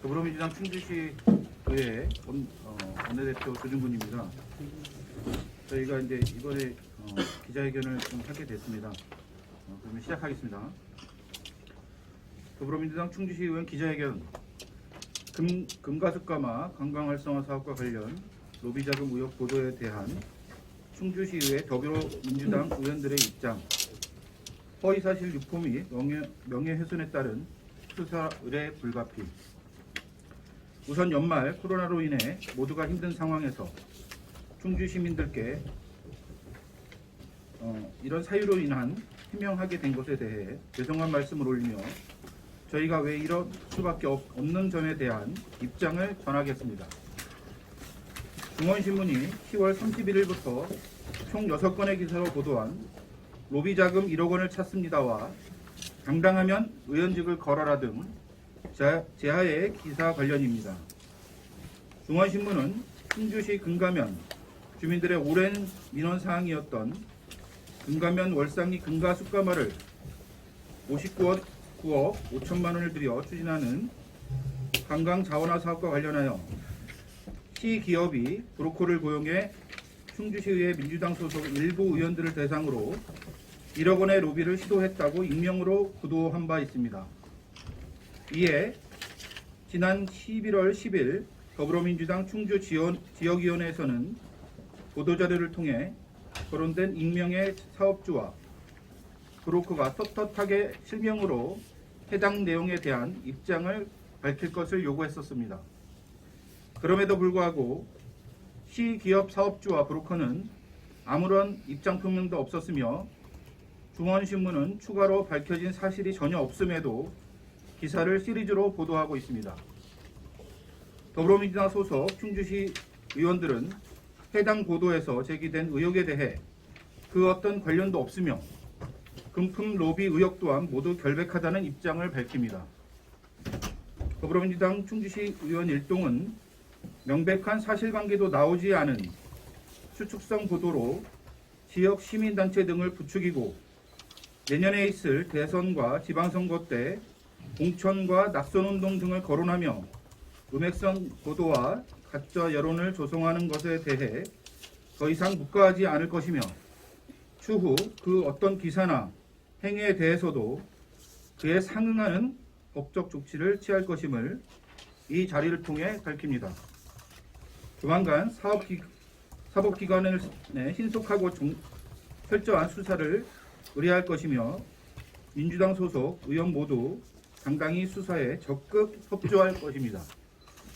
더불어민주당 충주시 의회 원내대표 조준근입니다. 저희가 이제 이번에 기자회견을 좀 하게 됐습니다. 그러면 시작하겠습니다. 더불어민주당 충주시 의원 기자회견. 금가습가마 관광활성화 사업과 관련 로비자금 의혹 보도에 대한 충주시 의회 더불어민주당 의원들의 입장. 허위사실 유포 및 명예훼손에 따른 수사 의뢰 불가피. 우선 연말 코로나로 인해 모두가 힘든 상황에서 충주 시민들께 이런 사유로 인한 해명하게 된 것에 대해 죄송한 말씀을 올리며 저희가 왜 이럴 수밖에 없는 점에 대한 입장을 전하겠습니다. 중원신문이 10월 31일부터 총 6건의 기사로 보도한 로비자금 1억 원을 찾습니다와 당당하면 의원직을 걸어라 등 제하의 기사 관련입니다. 중원신문은 충주시 금가면 주민들의 오랜 민원사항이었던 금가면 월상리 금가습가마를 59억 5천만 원을 들여 추진하는 관광자원화 사업과 관련하여 시 기업이 브로커를 고용해 충주시의회 민주당 소속 일부 의원들을 대상으로 1억 원의 로비를 시도했다고 익명으로 보도한 바 있습니다. 이에 지난 11월 10일 더불어민주당 충주 지역위원회에서는 보도자료를 통해 거론된 익명의 사업주와 브로커가 떳떳하게 실명으로 해당 내용에 대한 입장을 밝힐 것을 요구했었습니다. 그럼에도 불구하고 시기업 사업주와 브로커는 아무런 입장 표명도 없었으며 중원신문은 추가로 밝혀진 사실이 전혀 없음에도 기사를 시리즈로 보도하고 있습니다. 더불어민주당 소속 충주시 의원들은 해당 보도에서 제기된 의혹에 대해 그 어떤 관련도 없으며 금품 로비 의혹 또한 모두 결백하다는 입장을 밝힙니다. 더불어민주당 충주시 의원 일동은 명백한 사실관계도 나오지 않은 추측성 보도로 지역 시민단체 등을 부추기고 내년에 있을 대선과 지방선거 때 공천과 낙선운동 등을 거론하며 음액성 보도와 가짜 여론을 조성하는 것에 대해 더 이상 묵과하지 않을 것이며 추후 그 어떤 기사나 행위에 대해서도 그에 상응하는 법적 조치를 취할 것임을 이 자리를 통해 밝힙니다. 조만간 사법기관을 신속하고 철저한 수사를 의뢰할 것이며 민주당 소속 의원 모두 당당히 수사에 적극 협조할 것입니다.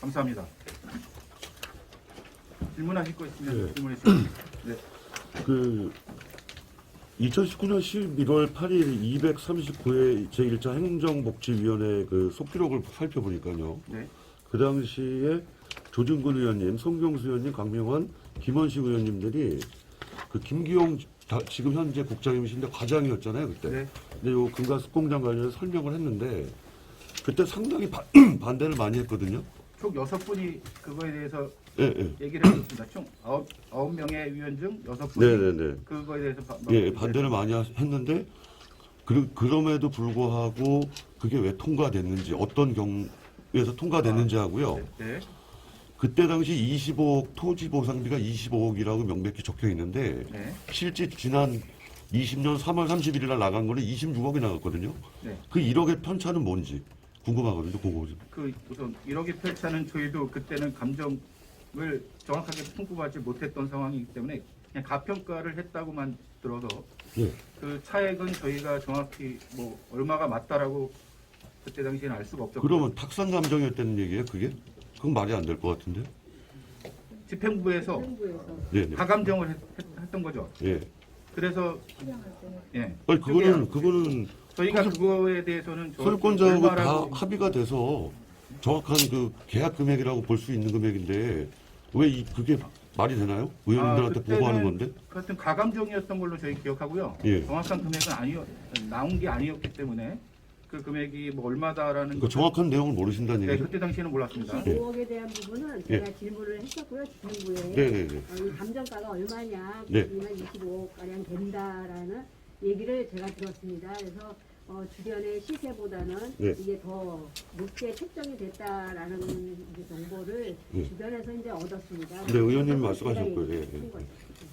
감사합니다. 질문하실 거 있으면 질문해 주시면. 네. 2019년 11월 8일 239회 제1차 행정복지위원회 속기록을 살펴보니까요. 네. 그 당시에 조준근 의원님, 송경수 의원님, 강명환, 김원식 의원님들이 김기용 지금 현재 국장님이신데 과장이었잖아요, 그때. 네. 근데 요 금가습공장 관련해서 설명을 했는데 그때 상당히 반대를 많이 했거든요. 총 6분이 그거에 대해서 예. 얘기를 했습니다. 총 9명의 위원 중 6분이 네네네. 그거에 대해서 반대를 많이 했는데 그럼에도 불구하고 그게 왜 통과됐는지 어떤 경우에서 통과됐는지 하고요. 네. 그때 당시 25억 토지 보상비가 25억이라고 명백히 적혀 있는데 네. 실제 지난 20년 3월 31일 날 나간 거는 26억이 나갔거든요. 네. 그 1억의 편차는 뭔지 궁금하거든요. 그거 좀. 우선 1억의 편차는 저희도 그때는 감정을 정확하게 풍부하지 못했던 상황이기 때문에 그냥 가평가를 했다고만 들어서 예. 그 차액은 저희가 정확히 얼마가 맞다라고 그때 당시에는 알 수가 없었고. 그러면 탁상 감정이었다는 얘기예요, 그게? 그건 말이 안 될 것 같은데. 집행부에서 네네. 가감정을 했던 거죠. 예. 그래서 예. 아니 그거는 저희가 그거에 대해서는 소유권자하고 다 얼마라고 합의가 돼서 정확한 그 계약 금액이라고 볼 수 있는 금액인데 왜 그게 말이 되나요? 의원님들한테 보고하는 건데? 하여튼 가감정이었던 걸로 저희 기억하고요. 예. 정확한 금액은 나온 게 아니었기 때문에 그 금액이 얼마다라는 그 정확한 내용을 모르신다는 네, 얘기죠? 그때 당시에는 몰랐습니다. 15억에 대한 부분은 제가 질문을 했었고요. 지난주에 네네네. 이 감정가가 얼마냐, 네. 25억 가량 된다라는 얘기를 제가 들었습니다. 그래서 주변의 시세보다는 네. 이게 더 높게 책정이 됐다라는 이제 정보를 네. 주변에서 이제 얻었습니다. 네, 의원님이 그래서 말씀하셨고요. 제가 예, 예. 한 거죠.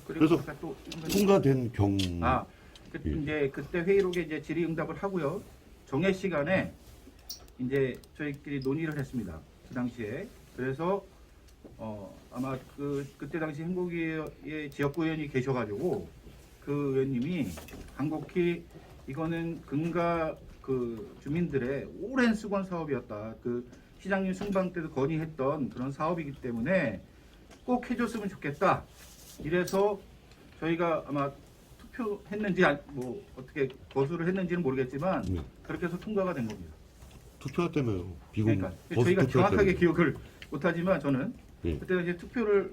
그리고 그래서 아까 또 통과된 경 예. 이제 그때 회의록에 이제 질의응답을 하고요. 정해 시간에 이제 저희끼리 논의를 했습니다. 그 당시에. 그래서 아마 그때 당시 행복위의 지역구 의원이 계셔가지고 그 의원님이 간곡히 이거는 근가 그 주민들의 오랜 수건 사업이었다. 그 시장님 순방 때도 건의했던 그런 사업이기 때문에 꼭 해줬으면 좋겠다. 이래서 저희가 아마 투표했는지 뭐 어떻게 거수를 했는지는 모르겠지만 네. 그렇게 해서 통과가 된 겁니다. 투표했다며요. 비공 그러니까 거수 저희가 정확하게 투표했다며요. 기억을 못하지만 저는 예. 그때 이제 투표를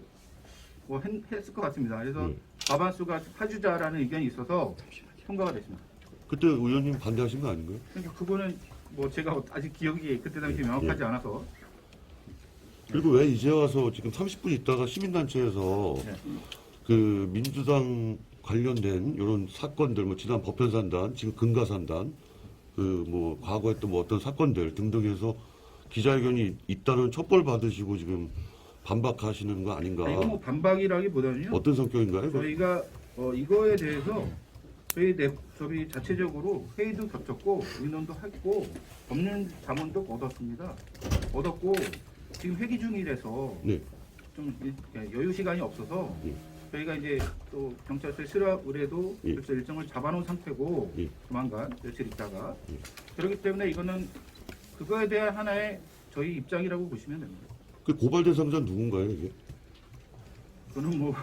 뭐 했을 것 같습니다. 그래서 예. 과반수가 파주자라는 의견이 있어서 통과가 됐습니다. 그때 의원님 반대하신 거 아닌가요? 그러니까 그거는 뭐 제가 아직 기억이 그때 당시 명확하지 않아서 그리고 왜 이제 와서 지금 30분 있다가 시민단체에서 네. 그 민주당 관련된 이런 사건들, 뭐 지난 법현산단, 지금 금가산단, 그 뭐 과거에 또 뭐 어떤 사건들 등등해서 기자회견이 있다는 첩보를 받으시고 지금 반박하시는 거 아닌가? 이거 뭐 반박이라기보다는요. 어떤 성격인가요? 저희가 이거에 대해서 저희 자체적으로 회의도 겹쳤고 의논도 했고 법률 자문도 얻었고 지금 회기 중이라서 네. 좀 여유 시간이 없어서 예. 저희가 이제 또 경찰서에 수락 의뢰도 예. 벌써 일정을 잡아놓은 상태고 예. 조만간 며칠 있다가 예. 그렇기 때문에 이거는 그거에 대한 하나의 저희 입장이라고 보시면 됩니다. 그 고발 대상자 누군가요, 이게? 그거는 뭐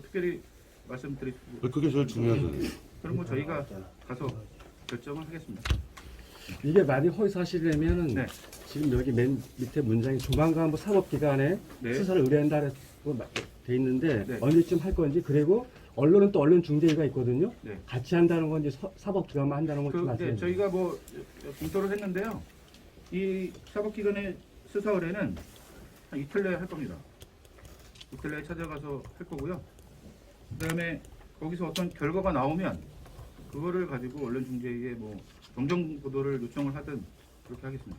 특별히 말씀드리고 그게 제일 중요하잖아요. 그럼 뭐 저희가 가서 결정을 하겠습니다. 이게 만약 허위 사실이라면은 네. 지금 여기 맨 밑에 문장이 조만간 뭐 사법기관에 네. 수사를 의뢰한다고 돼 있는데 네. 언제쯤 할 건지 그리고 언론은 또 언론중재위가 있거든요. 네. 같이 한다는 건지 사법기관만 한다는 건지 말씀해 주세요. 저희가 뭐 검토를 했는데요. 이 사법기관의 수사 의뢰는 한 이틀 내에 할 겁니다. 이틀 내에 찾아가서 할 거고요. 그다음에 거기서 어떤 결과가 나오면 그거를 가지고 언론중재위에 뭐 정정 보도를 요청을 하든 그렇게 하겠습니다.